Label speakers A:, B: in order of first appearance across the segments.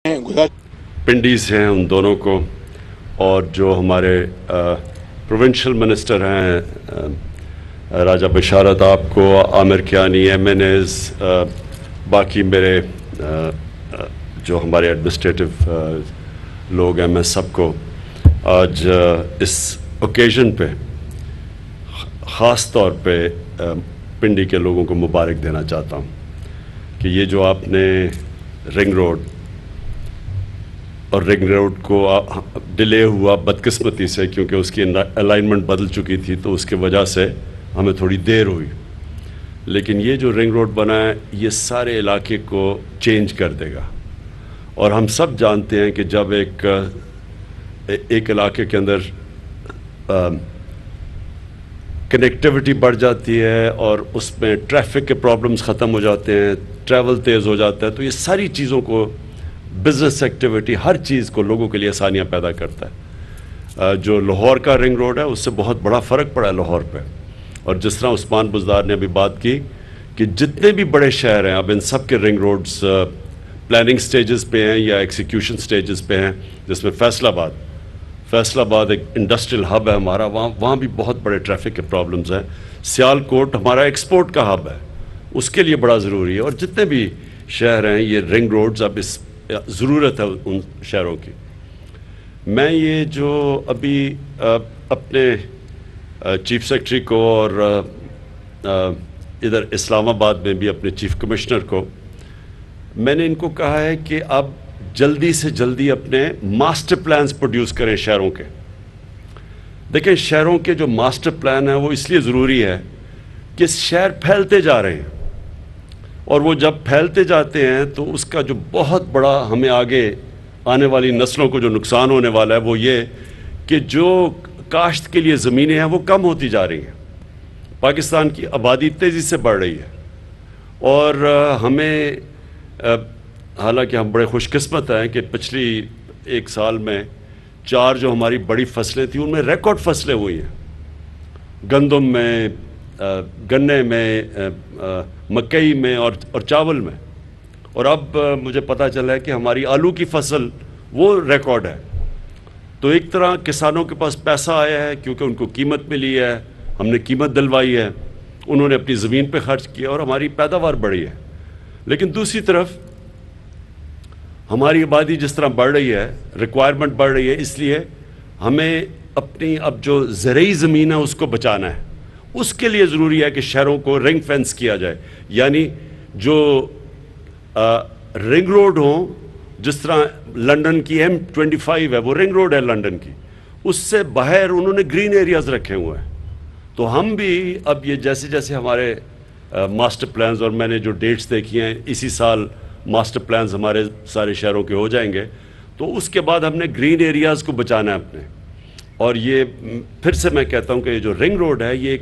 A: पिंडी से हैं उन दोनों को, और जो हमारे प्रोविंशियल मिनिस्टर हैं राजा बशारत आपको, आमिर कियानी, MNAs, बाकी मेरे जो हमारे एडमिनिस्ट्रेटिव लोग हैं, मैं सबको आज इस ओकेजन पे ख़ास तौर पे पिंडी के लोगों को मुबारक देना चाहता हूँ कि ये जो आपने रिंग रोड को डिले हुआ बदकिस्मती से, क्योंकि उसकी अलाइनमेंट बदल चुकी थी तो उसके वजह से हमें थोड़ी देर हुई, लेकिन ये जो रिंग रोड बना है ये सारे इलाके को चेंज कर देगा। और हम सब जानते हैं कि जब एक इलाके के अंदर कनेक्टिविटी बढ़ जाती है और उसमें ट्रैफिक के प्रॉब्लम्स ख़त्म हो जाते हैं, ट्रैवल तेज़ हो जाता है, तो ये सारी चीज़ों को, बिज़नेस एक्टिविटी, हर चीज़ को लोगों के लिए आसानियाँ पैदा करता है। जो लाहौर का रिंग रोड है उससे बहुत बड़ा फ़र्क पड़ा है लाहौर पे। और जिस तरह उस्मान बुज़दार ने अभी बात की कि जितने भी बड़े शहर हैं अब इन सब के रिंग रोड्स प्लानिंग स्टेजेस पे हैं या एग्जीक्यूशन स्टेजेस पे हैं, जिसमें फैसलाबाद एक इंडस्ट्रियल हब है हमारा, वहाँ भी बहुत बड़े ट्रैफिक के प्रॉब्लम्स हैं। सियालकोट हमारा एक्सपोर्ट का हब है, उसके लिए बड़ा ज़रूरी है। और जितने भी शहर हैं ये रिंग रोड्स, अब इस ज़रूरत है उन शहरों की। मैं ये जो अभी अपने चीफ सेक्रेटरी को और इधर इस्लामाबाद में भी अपने चीफ कमिश्नर को मैंने इनको कहा है कि अब जल्दी से जल्दी अपने मास्टर प्लान्स प्रोड्यूस करें शहरों के। देखें, शहरों के जो मास्टर प्लान है वो इसलिए ज़रूरी है कि शहर फैलते जा रहे हैं, और वो जब फैलते जाते हैं तो उसका जो बहुत बड़ा हमें आगे आने वाली नस्लों को जो नुकसान होने वाला है वो ये कि जो काश्त के लिए ज़मीनें हैं वो कम होती जा रही हैं। पाकिस्तान की आबादी तेज़ी से बढ़ रही है और हमें हालांकि हम बड़े खुशकिस्मत हैं कि पिछली एक साल में 4 जो हमारी बड़ी फसलें थी उनमें रिकॉर्ड फसलें हुई हैं, गंदम में, गन्ने में, मकई में और चावल में। और अब मुझे पता चला है कि हमारी आलू की फसल वो रिकॉर्ड है। तो एक तरह किसानों के पास पैसा आया है क्योंकि उनको कीमत मिली है, हमने कीमत दिलवाई है, उन्होंने अपनी ज़मीन पे खर्च किया और हमारी पैदावार बढ़ी है। लेकिन दूसरी तरफ हमारी आबादी जिस तरह बढ़ रही है, रिक्वायरमेंट बढ़ रही है, इसलिए हमें अपनी अब जो ज़रई ज़मीन है उसको बचाना है। उसके लिए ज़रूरी है कि शहरों को रिंग फेंस किया जाए, यानी जो रिंग रोड हो, जिस तरह लंदन की M25 है वो रिंग रोड है लंदन की, उससे बाहर उन्होंने ग्रीन एरियाज़ रखे हुए हैं। तो हम भी अब ये जैसे जैसे हमारे मास्टर प्लान्स, और मैंने जो डेट्स देखी हैं इसी साल मास्टर प्लान्स हमारे सारे शहरों के हो जाएंगे, तो उसके बाद हमने ग्रीन एरियाज़ को बचाना है अपने। और ये फिर से मैं कहता हूँ कि ये जो रिंग रोड है ये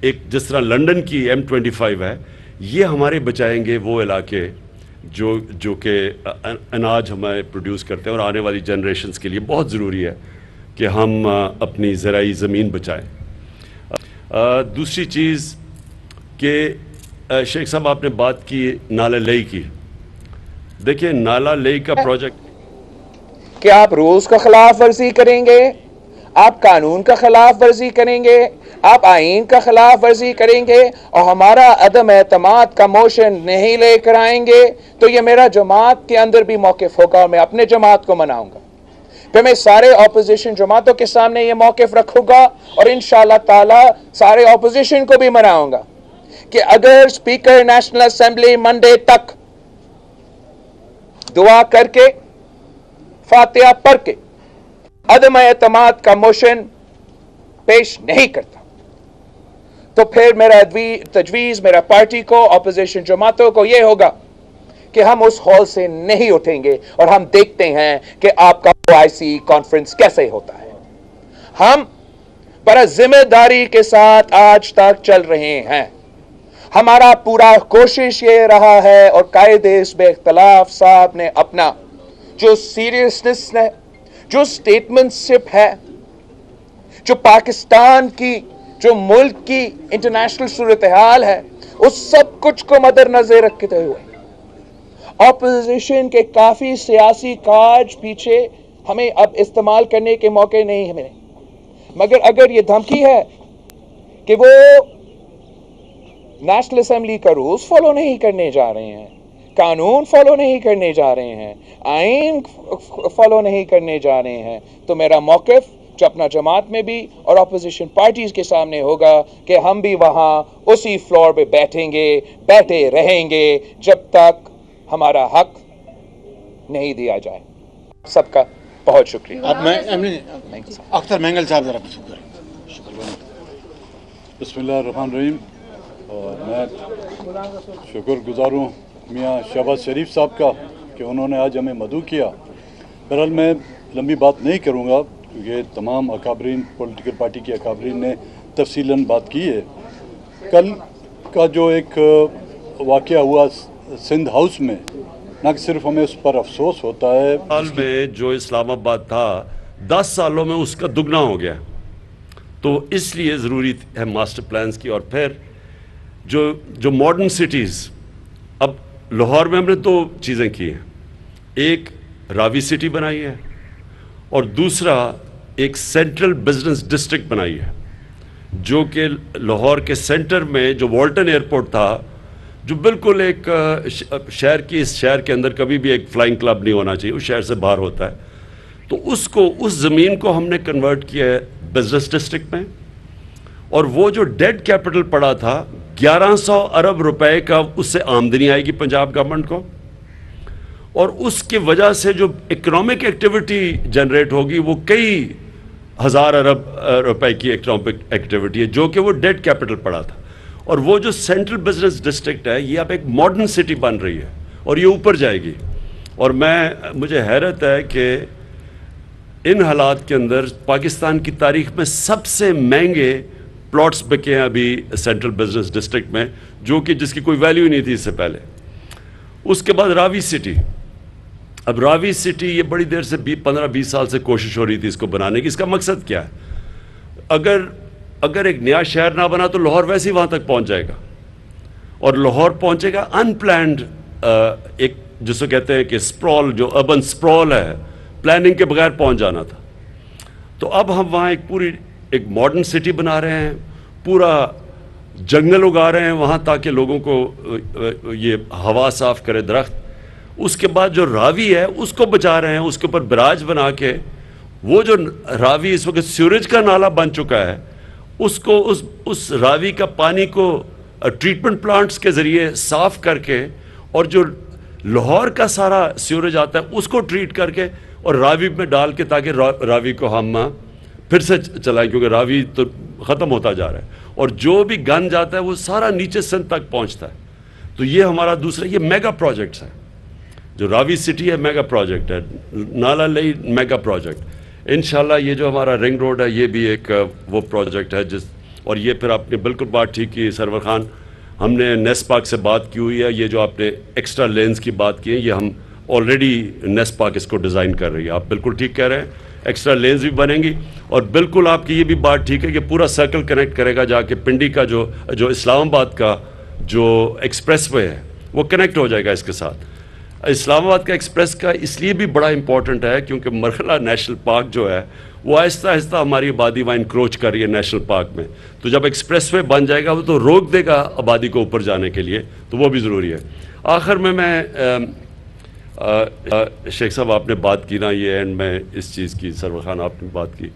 A: एक जिस तरह लंदन की M25 है, ये हमारे बचाएंगे वो इलाके जो कि अनाज हमारे प्रोड्यूस करते हैं, और आने वाली जनरेशन्स के लिए बहुत ज़रूरी है कि हम अपनी ज़राई ज़मीन बचाएं। दूसरी चीज़ कि शेख साहब आपने बात की नाला लेई की। देखिए, नाला लेई का प्रोजेक्ट,
B: क्या आप रूल्स का खिलाफ वर्जी करेंगे? आप कानून का खिलाफ वर्जी करेंगे? आप आईन का खिलाफ वर्जी करेंगे और हमारा अदम एतमाद का मोशन नहीं लेकर आएंगे तो ये मेरा जमात के अंदर भी मौक़िफ़ होगा और मैं अपने जमात को मनाऊंगा। फिर मैं सारे ऑपोजिशन जमातों के सामने ये मौक़िफ़ रखूंगा और इंशाअल्लाह ताला सारे ऑपोजिशन को भी मनाऊंगा कि अगर स्पीकर नेशनल असेंबली मंडे तक दुआ करके, फातिहा पढ़ के अदम एतमाद का मोशन पेश नहीं करता तो फिर मेरा तजवीज़ मेरा पार्टी को, ऑपोजिशन जमातों को ये होगा कि हम उस हॉल से नहीं उठेंगे और हम देखते हैं कि आपका OIC कॉन्फ्रेंस कैसे होता है। हम बड़ा जिम्मेदारी के साथ आज तक चल रहे हैं। हमारा पूरा कोशिश ये रहा है, और कायदे इस इख्तिलाफ साहब ने अपना जो सीरियसनेस है, जो स्टेटमेंटशिप है, जो पाकिस्तान की, जो मुल्क की इंटरनेशनल सूरत हाल है, उस सब कुछ को मद्देनजर रखते हुए ऑपोजिशन के काफी सियासी कार्ड पीछे हमें अब इस्तेमाल करने के मौके नहीं मिले, मगर अगर ये धमकी है कि वो नेशनल असेंबली का रूल्स फॉलो नहीं करने जा रहे हैं, कानून फॉलो नहीं करने जा रहे हैं, आइन फॉलो नहीं करने जा रहे हैं, तो मेरा मौक़िफ़ जो अपना जमात में भी और अपोजिशन पार्टीज के सामने होगा कि हम भी वहाँ उसी फ्लोर पे बैठे रहेंगे जब तक हमारा हक नहीं दिया जाए। सबका बहुत शुक्रिया।
C: अख्तर मेंगल साहब जरा शुक्रिया।
D: बिस्मिल्लाहिर्रहमानिर्रहीम। और मैं शुक्रगुजार हूँ मियाँ शहबाज शरीफ साहब का कि उन्होंने आज हमें मदऊ किया। बहरहाल मैं लंबी बात नहीं करूँगा क्योंकि तमाम अकाबरीन पॉलिटिकल पार्टी के अकाबरीन ने तफसीलन बात की है। कल का जो एक वाक़या हुआ सिंध हाउस में, न सिर्फ हमें उस पर अफसोस होता है,
A: साल में जो इस्लामाबाद था 10 सालों में उसका दुगना हो गया, तो इसलिए ज़रूरी है मास्टर प्लान्स की। और फिर जो मॉडर्न सिटीज़, अब लाहौर में हमने 2 चीज़ें की हैं, एक रावी सिटी बनाई है और दूसरा एक सेंट्रल बिजनेस डिस्ट्रिक्ट बनाई है, जो कि लाहौर के सेंटर में जो वॉल्टन एयरपोर्ट था, जो बिल्कुल एक शहर की, इस शहर के अंदर कभी भी एक फ्लाइंग क्लब नहीं होना चाहिए, उस शहर से बाहर होता है, तो उसको, उस ज़मीन को हमने कन्वर्ट किया है बिजनेस डिस्ट्रिक्ट में। और वो जो डेड कैपिटल पड़ा था 1100 अरब रुपए का, उससे आमदनी आएगी पंजाब गवर्नमेंट को, और उसकी वजह से जो इकोनॉमिक एक्टिविटी जनरेट होगी वो कई हज़ार अरब रुपए की इकोनॉमिक एक्टिविटी है, जो कि वो डेड कैपिटल पड़ा था। और वो जो सेंट्रल बिजनेस डिस्ट्रिक्ट है, ये अब एक मॉडर्न सिटी बन रही है और ये ऊपर जाएगी। और मुझे हैरत है कि इन हालात के अंदर पाकिस्तान की तारीख में सबसे महंगे प्लॉट्स बिके हैं अभी सेंट्रल बिजनेस डिस्ट्रिक्ट में, जो कि जिसकी कोई वैल्यू नहीं थी इससे पहले। उसके बाद रावी सिटी, अब रावी सिटी ये बड़ी देर से 15-20 साल से कोशिश हो रही थी इसको बनाने की। इसका मकसद क्या है? अगर एक नया शहर ना बना तो लाहौर वैसे ही वहाँ तक पहुँच जाएगा, और लाहौर पहुँचेगा अनप्लैन्ड, एक जिसको कहते हैं कि स्प्रॉल, जो अर्बन स्प्रॉल है, प्लानिंग के बगैर पहुँच जाना था। तो अब हम वहाँ एक मॉडर्न सिटी बना रहे हैं, पूरा जंगल उगा रहे हैं वहाँ ताकि लोगों को ये हवा साफ करे दरख्त। उसके बाद जो रावी है उसको बचा रहे हैं, उसके ऊपर बराज बना के, वो जो रावी इस वक्त सीवरेज का नाला बन चुका है, उसको उस रावी का पानी को ट्रीटमेंट प्लांट्स के ज़रिए साफ़ करके, और जो लाहौर का सारा सीवरेज आता है उसको ट्रीट करके और रावी में डाल के, ताकि रावी को हम फिर से चलाएं, क्योंकि रावी तो ख़त्म होता जा रहा है और जो भी गंज आता है वो सारा नीचे सिंध तक पहुंचता है। तो ये हमारा दूसरा, ये मेगा प्रोजेक्ट्स है। जो रावी सिटी है मेगा प्रोजेक्ट है, नाला लई मेगा प्रोजेक्ट। इंशाल्लाह ये जो हमारा रिंग रोड है ये भी एक वो प्रोजेक्ट है और ये फिर आपने बिल्कुल बात ठीक की सरवर खान, हमने नेस्पाक से बात की हुई है। ये जो आपने एक्स्ट्रा लेंस की बात की है, ये हम ऑलरेडी नेस्पाक इसको डिज़ाइन कर रही है। आप बिल्कुल ठीक कह रहे हैं, एक्स्ट्रा लेंस भी बनेंगी। और बिल्कुल आपकी ये भी बात ठीक है कि पूरा सर्कल कनेक्ट करेगा जाके पिंडी का जो इस्लामाबाद का जो एक्सप्रेस वे है वो कनेक्ट हो जाएगा इसके साथ। इस्लामाबाद का एक्सप्रेस का इसलिए भी बड़ा इंपॉर्टेंट है क्योंकि मरहला नेशनल पार्क जो है वो आहिस्ता आहिस्ता हमारी आबादी वहाँ इंक्रोच कर रही है नेशनल पार्क में। तो जब एक्सप्रेस वे बन जाएगा वो तो रोक देगा आबादी को ऊपर जाने के लिए, तो वो भी ज़रूरी है। आखिर में मैं शेख साहब आपने बात की ना, ये एंड में इस चीज़ की, सरवर खान आपने बात की,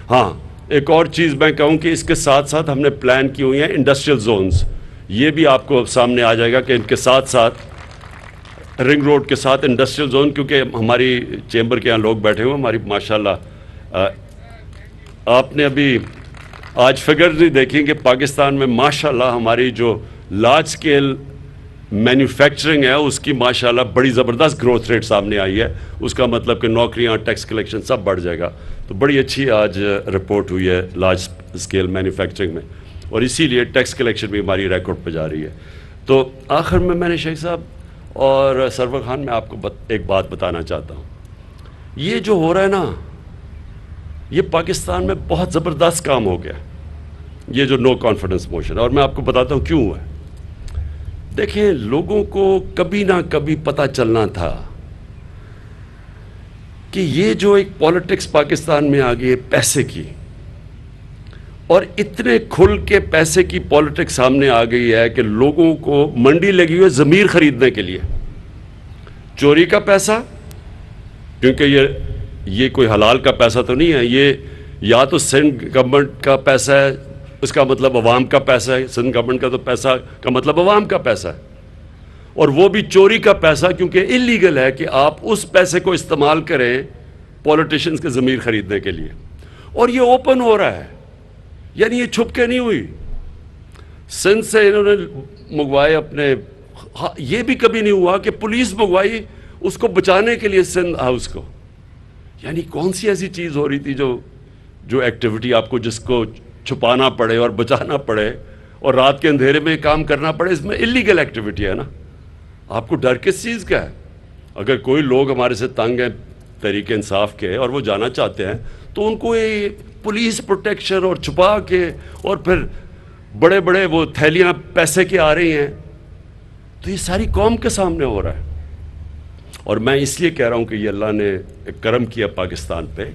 A: हाँ एक और चीज़ मैं कहूँ कि इसके साथ साथ हमने प्लान की हुई हैं इंडस्ट्रियल जोन्स। ये भी आपको सामने आ जाएगा कि इनके साथ साथ रिंग रोड के साथ इंडस्ट्रियल जोन, क्योंकि हमारी चेंबर के यहाँ लोग बैठे हुए, हमारी माशाल्लाह आपने अभी आज फिगर नहीं देखी कि पाकिस्तान में माशाल्लाह हमारी जो लार्ज स्केल मैन्युफैक्चरिंग है उसकी माशाल्लाह बड़ी ज़बरदस्त ग्रोथ रेट सामने आई है। उसका मतलब कि नौकरियां, टैक्स कलेक्शन सब बढ़ जाएगा। तो बड़ी अच्छी आज रिपोर्ट हुई है लार्ज स्केल मैन्युफैक्चरिंग में, और इसीलिए टैक्स कलेक्शन भी हमारी रिकॉर्ड पे जा रही है। तो आखिर में मैंने शेख साहब और सरवर खान में आपको एक बात बताना चाहता हूँ, ये जो हो रहा है ना, ये पाकिस्तान में बहुत ज़बरदस्त काम हो गया, ये जो नो कॉन्फिडेंस मोशन, और मैं आपको बताता हूँ क्यों हुआ है। دیکھیں لوگوں کو کبھی نہ کبھی پتہ چلنا تھا کہ یہ جو ایک پالیٹکس پاکستان میں آ گئی ہے پیسے کی، اور اتنے کھل کے پیسے کی پالیٹکس سامنے آ گئی ہے کہ لوگوں کو منڈی لگی ہوئی ہے ضمیر خریدنے کے لیے. چوری کا پیسہ، کیونکہ یہ کوئی حلال کا پیسہ تو نہیں ہے، یہ یا تو سندھ گورنمنٹ کا پیسہ ہے، اس کا مطلب عوام کا پیسہ ہے. سندھ گورنمنٹ کا تو پیسہ کا مطلب عوام کا پیسہ ہے، اور وہ بھی چوری کا پیسہ، کیونکہ انلیگل ہے کہ آپ اس پیسے کو استعمال کریں پولیٹیشنز کے ضمیر خریدنے کے لیے. اور یہ اوپن ہو رہا ہے، یعنی یہ چھپ کے نہیں ہوئی. سندھ سے انہوں نے منگوائے اپنے، یہ بھی کبھی نہیں ہوا کہ پولیس منگوائی اس کو بچانے کے لیے سندھ ہاؤس کو. یعنی کون سی ایسی چیز ہو رہی تھی جو ایکٹیویٹی آپ کو جس کو چھپانا پڑے اور بچانا پڑے اور رات کے اندھیرے میں کام کرنا پڑے، اس میں انلیگل ایکٹیویٹی ہے نا. آپ کو ڈر کس چیز کا ہے؟ اگر کوئی لوگ ہمارے سے تنگ ہیں تحریک انصاف کے اور وہ جانا چاہتے ہیں تو ان کو یہ پولیس پروٹیکشن اور چھپا کے اور پھر بڑے بڑے وہ تھیلیاں پیسے کے آ رہی ہیں، تو یہ ساری قوم کے سامنے ہو رہا ہے. اور میں اس لیے کہہ رہا ہوں کہ یہ اللہ نے ایک کرم کیا پاکستان پہ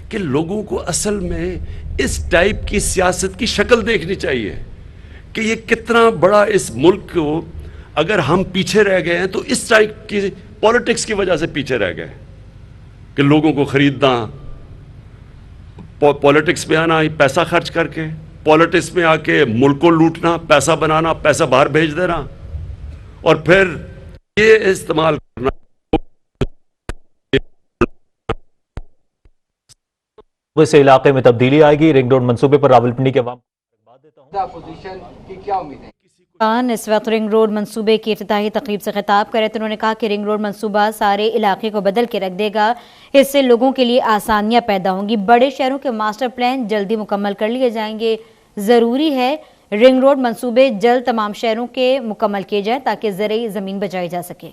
A: کہ لوگوں کو اصل میں اس ٹائپ کی سیاست کی شکل دیکھنی چاہیے کہ یہ کتنا بڑا اس ملک کو، اگر ہم پیچھے رہ گئے ہیں تو اس ٹائپ کی پولیٹکس کی وجہ سے پیچھے رہ گئے کہ لوگوں کو خریدنا، پولیٹکس میں آنا پیسہ خرچ کر کے، پولیٹکس میں آ کے ملک کو لوٹنا، پیسہ بنانا، پیسہ باہر بھیج دینا، اور پھر یہ استعمال کرنا.
E: سے علاقے میں تبدیلی آئے گی. رنگ روڈ منصوبے پر راولپنڈی کے عوام
F: خان اس وقت رنگ روڈ منصوبے کی افتتاحی تقریب سے خطاب کرے تو انہوں نے کہا کہ رنگ روڈ منصوبہ سارے علاقے کو بدل کے رکھ دے گا. اس سے لوگوں کے لیے آسانیاں پیدا ہوں گی. بڑے شہروں کے ماسٹر پلان جلدی مکمل کر لیے جائیں گے. ضروری ہے رنگ روڈ منصوبے جلد تمام شہروں کے مکمل کیے جائیں تاکہ زرعی زمین بچائی جا سکے.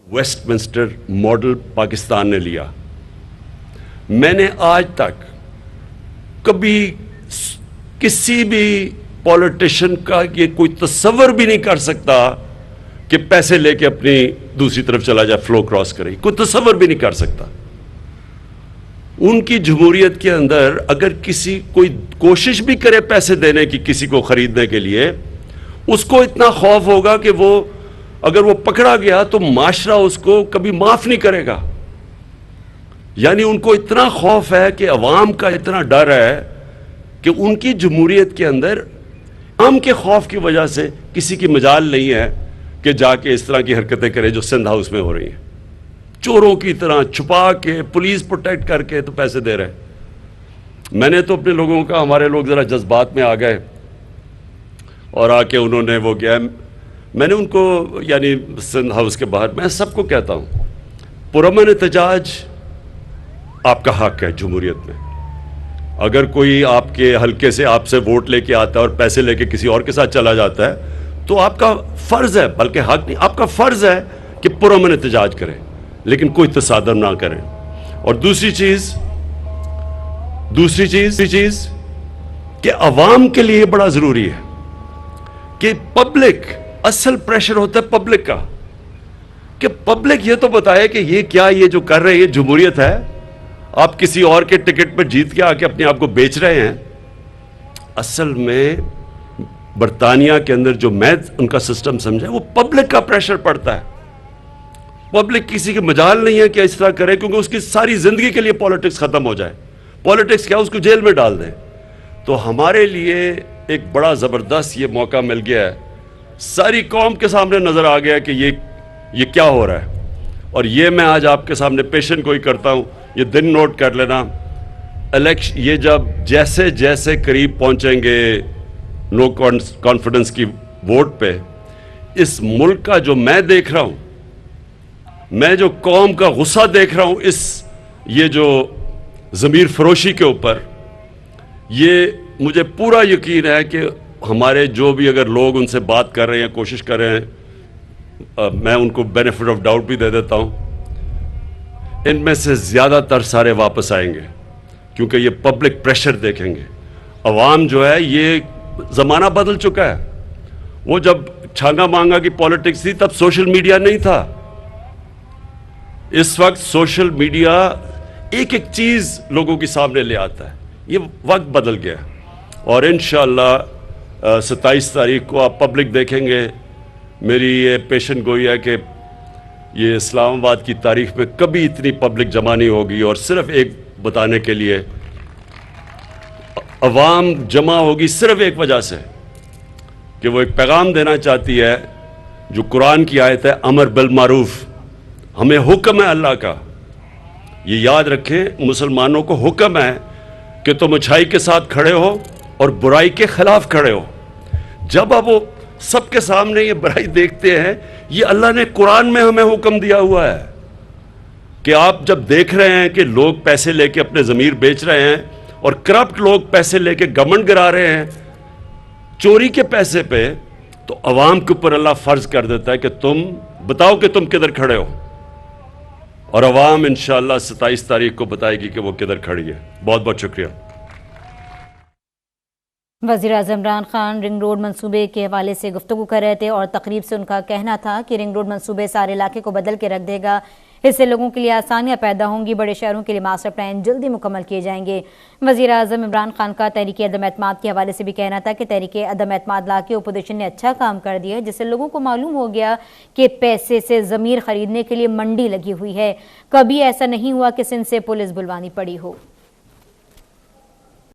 A: ویسٹ منسٹر ماڈل پاکستان نے لیا. میں نے آج تک کبھی کسی بھی پولیٹیشین کا یہ کوئی تصور بھی نہیں کر سکتا کہ پیسے لے کے اپنی دوسری طرف چلا جائے، فلو کراس کرے. کوئی تصور بھی نہیں کر سکتا. ان کی جمہوریت کے اندر اگر کسی کوئی کوشش بھی کرے پیسے دینے کی کسی کو خریدنے کے لیے، اس کو اتنا خوف ہوگا کہ وہ اگر وہ پکڑا گیا تو معاشرہ اس کو کبھی معاف نہیں کرے گا. یعنی ان کو اتنا خوف ہے کہ عوام کا اتنا ڈر ہے کہ ان کی جمہوریت کے اندر عوام کے خوف کی وجہ سے کسی کی مجال نہیں ہے کہ جا کے اس طرح کی حرکتیں کرے جو سندھ ہاؤس میں ہو رہی ہیں. چوروں کی طرح چھپا کے پولیس پروٹیکٹ کر کے تو پیسے دے رہے. میں نے تو اپنے لوگوں کا، ہمارے لوگ ذرا جذبات میں آ گئے اور آ کے انہوں نے وہ کیا، میں نے ان کو یعنی سندھ ہاؤس کے باہر میں سب کو کہتا ہوں پرامن احتجاج آپ کا حق ہے جمہوریت میں. اگر کوئی آپ کے حلقے سے آپ سے ووٹ لے کے آتا ہے اور پیسے لے کے کسی اور کے ساتھ چلا جاتا ہے تو آپ کا فرض ہے، بلکہ حق نہیں، آپ کا فرض ہے کہ پرامن احتجاج کریں، لیکن کوئی تصادم نہ کریں. اور دوسری چیز کہ عوام کے لیے بڑا ضروری ہے کہ پبلک، اصل پریشر ہوتا ہے پبلک کا کہ پبلک یہ تو بتائے کہ یہ کیا، یہ جو کر رہے ہیں یہ جمہوریت ہے. آپ کسی اور کے ٹکٹ پر جیت کے آ کے اپنے آپ کو بیچ رہے ہیں. اصل میں برطانیہ کے اندر جو میں ان کا سسٹم سمجھا وہ پبلک کا پریشر پڑتا ہے. پبلک کسی کے مجال نہیں ہے کہ اس طرح کرے، کیونکہ اس کی ساری زندگی کے لیے پالیٹکس ختم ہو جائے. پالیٹکس کیا، اس کو جیل میں ڈال دیں. تو ہمارے لیے ایک بڑا زبردست یہ موقع مل گیا ہے. ساری قوم کے سامنے نظر آ گیا کہ یہ کیا ہو رہا ہے. اور یہ میں آج آپ کے سامنے پیشن گوئی کرتا ہوں. یہ دن نوٹ کر لینا، الیکشن یہ جب جیسے جیسے قریب پہنچیں گے نو کانفیڈنس کی ووٹ پہ، اس ملک کا جو میں دیکھ رہا ہوں، میں جو قوم کا غصہ دیکھ رہا ہوں، یہ جو ضمیر فروشی کے اوپر، یہ مجھے پورا یقین ہے کہ ہمارے جو بھی اگر لوگ ان سے بات کر رہے ہیں، کوشش کر رہے ہیں، میں ان کو بینیفٹ آف ڈاؤٹ بھی دے دیتا ہوں، ان میں سے زیادہ تر سارے واپس آئیں گے، کیونکہ یہ پبلک پریشر دیکھیں گے. عوام جو ہے، یہ زمانہ بدل چکا ہے. وہ جب छांगा मांगा की पॉलिटिक्स थी, तब सोशल मीडिया नहीं था। इस वक्त सोशल मीडिया एक एक चीज लोगों के सामने ले आता है। ये वक्त बदल गया और इंशाअल्लाह 27 तारीख को आप पब्लिक देखेंगे। मेरी ये पेशन गोई है कि ये इस्लामाबाद की तारीख में कभी इतनी पब्लिक जमा नहीं होगी, और सिर्फ एक बताने के लिए अवाम जमा होगी सिर्फ एक वजह से कि वो एक पैगाम देना चाहती है जो कुरान की आयत है, अमर बिल मारूफ, हमें हुक्म है अल्लाह का। ये याद रखें, मुसलमानों को हुक्म है कि तुम अच्छाई के साथ खड़े हो और बुराई के खिलाफ खड़े हो। जब अब वो सबके सामने ये बुराई देखते हैं, ये अल्लाह ने कुरान में हमें हुक्म दिया हुआ है कि आप जब देख रहे हैं कि लोग पैसे लेके अपने ज़मीर बेच रहे हैं और करप्ट लोग पैसे लेके गवर्नमेंट गिरा रहे हैं चोरी के पैसे पे, तो अवाम के ऊपर अल्लाह फर्ज कर देता है कि तुम बताओ कि तुम किधर खड़े हो, और अवाम इंशाअल्लाह 27 तारीख को बताएगी कि वो किधर खड़ी है। बहुत बहुत शुक्रिया।
F: वज़ीर-ए-आज़म इमरान खान रिंग रोड मंसूबे के हवाले से गुफ्तगू कर रहे थे और तकरीब से उनका कहना था कि रिंग रोड मंसूबे सारे इलाके को बदल के रख देगा, इससे लोगों के लिए आसानियां पैदा होंगी, बड़े शहरों के लिए मास्टर प्लान जल्दी मुकम्मल किए जाएंगे। वज़ीर-ए-आज़म इमरान खान का तहरीक अदम एतमाद के हवाले से भी कहना था कि तहरीक अदम एतमाद ला के अपोजिशन ने अच्छा काम कर दिया है, जिससे लोगों को मालूम हो गया कि पैसे से ज़मीर खरीदने के लिए मंडी लगी हुई है। कभी ऐसा नहीं हुआ कि सिंध से पुलिस बुलवानी पड़ी हो।